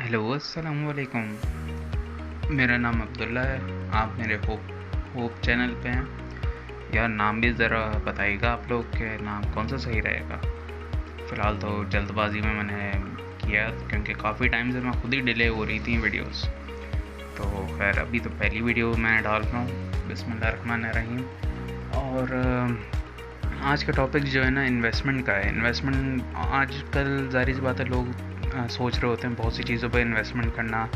Hello अस्सलाम वालेकुम। मेरा नाम अब्दुल्ला है। आप मेरे होप चैनल पे हैं। यार नाम भी ज़रा बताइएगा आप लोग के नाम कौन सा सही रहेगा। फ़िलहाल तो जल्दबाजी में मैंने किया क्योंकि काफ़ी टाइम से मैं खुद ही डिले हो रही थी वीडियोस। तो खैर अभी तो पहली वीडियो मैं डाल रहा हूँ। बिस्मिल्लाहिर्रहमानिर्रहीम। और आज का टॉपिक जो है ना इन्वेस्टमेंट का है। इन्वेस्टमेंट आजकल ज़ाहिर सी बात है लोग सोच रहे होते हैं बहुत सी चीज़ों पर इन्वेस्टमेंट करना,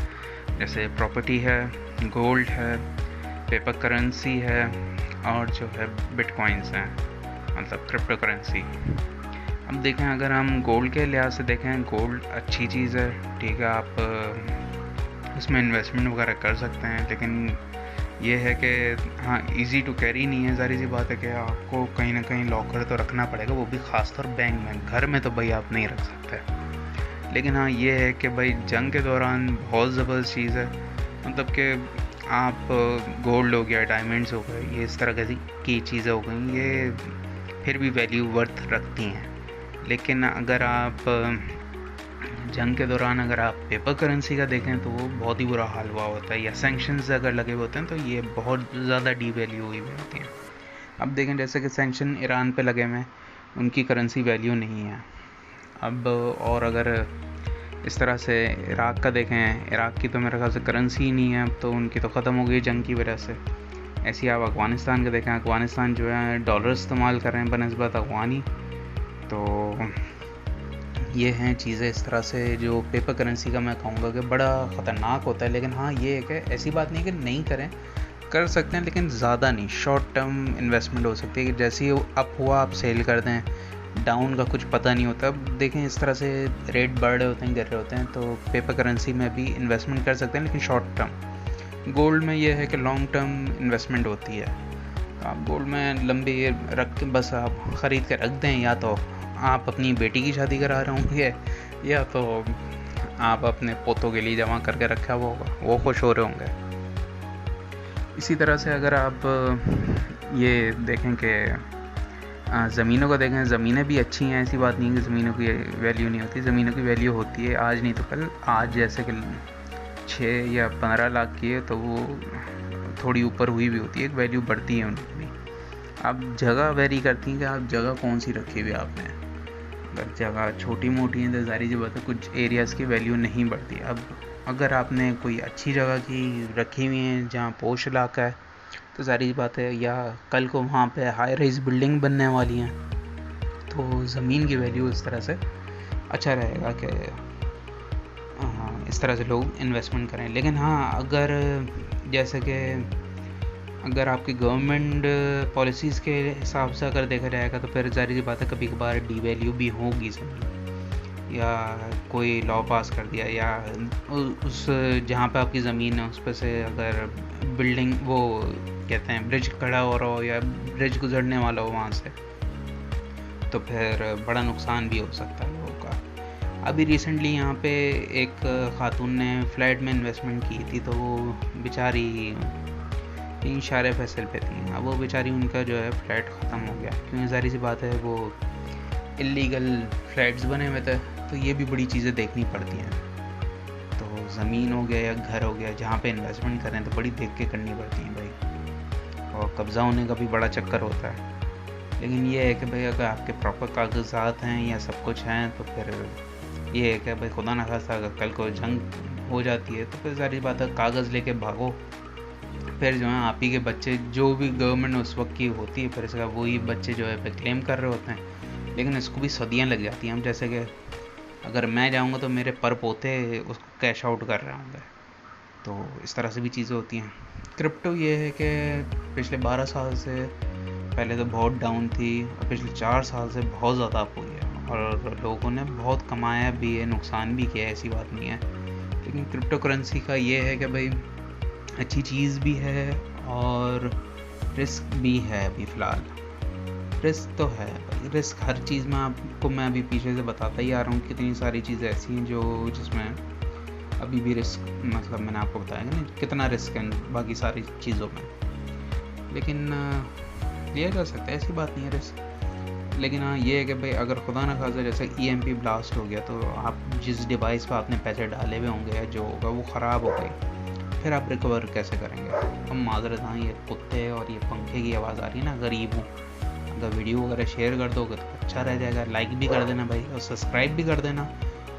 जैसे प्रॉपर्टी है, गोल्ड है, पेपर करेंसी है और जो है बिटकॉइंस हैं, मतलब क्रिप्टो करेंसी। अब देखें, अगर हम गोल्ड के लिहाज से देखें, गोल्ड अच्छी चीज़ है, ठीक है, आप उसमें इन्वेस्टमेंट वगैरह कर सकते हैं, लेकिन ये है कि हाँ इजी टू कैरी नहीं है। ज़ाहिर सी बात है कि आपको कहीं ना कहीं लॉकर तो रखना पड़ेगा, वो भी ख़ासतौर बैंक में। घर में तो भाई आप नहीं रख सकते। लेकिन हाँ ये है कि भाई जंग के दौरान बहुत ज़बरदस्त चीज़ है, मतलब कि आप गोल्ड हो गया, डायमंड्स हो गए, ये इस तरह की चीज़ें हो गई, ये फिर भी वैल्यू वर्थ रखती हैं। लेकिन अगर आप जंग के दौरान अगर आप पेपर करेंसी का देखें तो वो बहुत ही बुरा हाल हुआ होता है, या सेंक्शंस अगर लगे हुए होते हैं तो ये बहुत ज़्यादा डी वैल्यू हुई हुई होती हैं। अब देखें, जैसे कि सेंक्शन ईरान पे लगे हुए हैं, उनकी करेंसी वैल्यू नहीं है अब। और अगर इस तरह से इराक़ का देखें, इराक़ की तो मेरे ख्याल से करेंसी ही नहीं है अब, तो उनकी तो ख़त्म हो गई जंग की वजह से। ऐसे ही आप अफ़गानिस्तान का देखें, अफ़गानिस्तान जो है डॉलर इस्तेमाल कर रहे हैं बनस्बत अफ़गानी। तो ये हैं चीज़ें इस तरह से जो पेपर करेंसी का मैं कहूँगा कि बड़ा ख़तरनाक होता है। लेकिन हाँ ये है कि ऐसी बात नहीं है कि नहीं करें, कर सकते हैं, लेकिन ज़्यादा नहीं। शॉर्ट टर्म इन्वेस्टमेंट हो सकती है कि जैसे ही अप हुआ आप सेल कर दें, डाउन का कुछ पता नहीं होता। अब देखें इस तरह से रेट बढ़ रहे होते हैं, गिर रहे होते हैं, तो पेपर करेंसी में भी इन्वेस्टमेंट कर सकते हैं, लेकिन शॉर्ट टर्म। गोल्ड में ये है कि लॉन्ग टर्म इन्वेस्टमेंट होती है, तो आप गोल्ड में लंबी रख के बस आप ख़रीद के रख दें, या तो आप अपनी बेटी की शादी करा रहे होंगे, या तो आप अपने पोतों के लिए जमा करके रखा हुआ होगा, वो खुश हो रहे होंगे। इसी तरह से अगर आप ये देखें कि ज़मीनों को देखें, ज़मीनें भी अच्छी हैं, ऐसी बात नहीं कि ज़मीनों की वैल्यू नहीं होती। ज़मीनों की वैल्यू होती है, आज नहीं तो कल। आज जैसे कि 6 या 15 लाख की है तो वो थोड़ी ऊपर हुई भी होती है, एक वैल्यू बढ़ती है उनकी भी। अब जगह वेरी करती हैं कि आप जगह कौन सी रखी हुई है आपने। अगर जगह छोटी मोटी है तो ज़ाहिर सी बात है कुछ एरियाज़ की वैल्यू नहीं बढ़ती। अब अगर आपने कोई अच्छी जगह की रखी हुई है जहाँ पोश इलाका है, तो ज़ाहिर बात है, या कल को वहाँ पे हाई राइज बिल्डिंग बनने वाली हैं, तो ज़मीन की वैल्यू इस तरह से अच्छा रहेगा कि हाँ इस तरह से लोग इन्वेस्टमेंट करें। लेकिन हाँ अगर जैसे कि अगर आपकी गवर्नमेंट पॉलिसीज़ के हिसाब से अगर देखा जाएगा तो फिर ज़ाहिर सी बात है कभी कभार डी वैल्यू भी होगी ज़मीन, या कोई लॉ पास कर दिया, या उस जहाँ पे आपकी ज़मीन है उस पर से अगर बिल्डिंग वो कहते हैं ब्रिज खड़ा हो रहा हो, या ब्रिज गुजरने वाला हो वहाँ से, तो फिर बड़ा नुकसान भी हो सकता है लोगों का। अभी रिसेंटली यहाँ पे एक खातून ने फ्लैट में इन्वेस्टमेंट की थी, तो वो बेचारी 3 फैसल पे थी। अब वो बेचारी, उनका जो है फ्लैट ख़त्म हो गया, क्योंकि ज़ाहिर सी बात है वो इलीगल फ्लैट्स बने हुए थे। तो ये भी बड़ी चीज़ें देखनी पड़ती हैं। तो ज़मीन हो गया या घर हो गया, जहाँ पे इन्वेस्टमेंट करें तो बड़ी देख के करनी पड़ती है भाई, और कब्ज़ा होने का भी बड़ा चक्कर होता है। लेकिन ये है कि भाई अगर आपके प्रॉपर कागजात हैं या सब कुछ हैं, तो फिर ये है कि भाई खुदा न खास्ता अगर कल को जंग हो जाती है तो फिर सारी बात है कागज़ लेके भागो, फिर जो है आप ही के बच्चे, जो भी गवर्नमेंट उस वक्त की होती है, फिर इसका वही बच्चे जो है फिर क्लेम कर रहे होते हैं। लेकिन इसको भी सदियाँ लग जाती हैं। हम जैसे कि अगर मैं जाऊँगा तो मेरे पर पोते उसको कैश आउट कर रहे होंगे, तो इस तरह से भी चीज़ें होती हैं। क्रिप्टो ये है कि पिछले 12 साल से पहले तो बहुत डाउन थी, और पिछले 4 साल से बहुत ज़्यादा अप हुई है, और लोगों ने बहुत कमाया भी है, नुकसान भी किया है, ऐसी बात नहीं है। लेकिन क्रिप्टो करेंसी का ये है कि भाई अच्छी चीज़ भी है और रिस्क भी है। अभी फ़िलहाल रिस्क तो है भाई, रिस्क हर चीज़ में आपको मैं अभी पीछे से बताता ही आ रहा हूँ। कितनी सारी चीज़ें ऐसी हैं जो जिसमें अभी भी रिस्क, मतलब मैंने आपको बताया ना कितना रिस्क है बाकी सारी चीज़ों में, लेकिन लिया जा सकता है, ऐसी बात नहीं है। रिस्क लेकिन हाँ ये है कि भाई अगर खुदा ना खासा जैसे EMP ब्लास्ट हो गया तो आप जिस डिवाइस पर आपने पैसे डाले हुए होंगे या जो होगा वो ख़राब हो गई, फिर आप रिकवर कैसे करेंगे। हम माजरत, हाँ ये कुत्ते और ये पंखे की आवाज़ आ रही है ना, गरीब हूँ। अगर वीडियो वगैरह शेयर कर दोगे तो अच्छा रह जाएगा, लाइक भी कर देना भाई और सब्सक्राइब भी कर देना।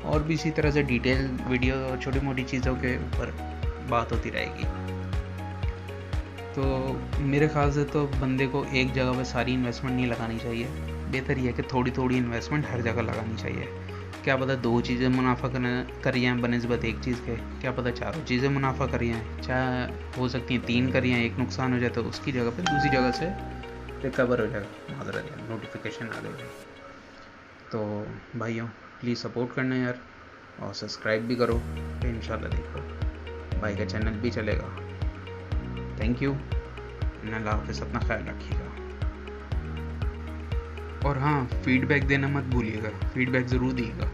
और भी इसी तरह से डिटेल वीडियो और छोटी मोटी चीज़ों के ऊपर बात होती रहेगी। तो मेरे ख्याल से तो बंदे को एक जगह पे सारी इन्वेस्टमेंट नहीं लगानी चाहिए, बेहतर ये है कि थोड़ी थोड़ी इन्वेस्टमेंट हर जगह लगानी चाहिए। क्या पता 2 चीज़ें मुनाफा करी हैं बनस्बत एक चीज़ के, क्या पता 4 चीज़ें मुनाफा करी हैं, चाहे हो सकती हैं 3 करी हैं, 1 नुकसान हो जाए तो उसकी जगह पे दूसरी जगह से रिकवर हो जाएगा। माजरत नोटिफिकेशन आ गई। तो भाइयों प्लीज़ सपोर्ट करना यार और सब्सक्राइब भी करो, तो इंशाल्लाह देखो भाई का चैनल भी चलेगा। थैंक यू, अल्लाह हाफ़िज़, अपना ख्याल रखिएगा। और हाँ, फीडबैक देना मत भूलिएगा, फीडबैक ज़रूर दीजिएगा।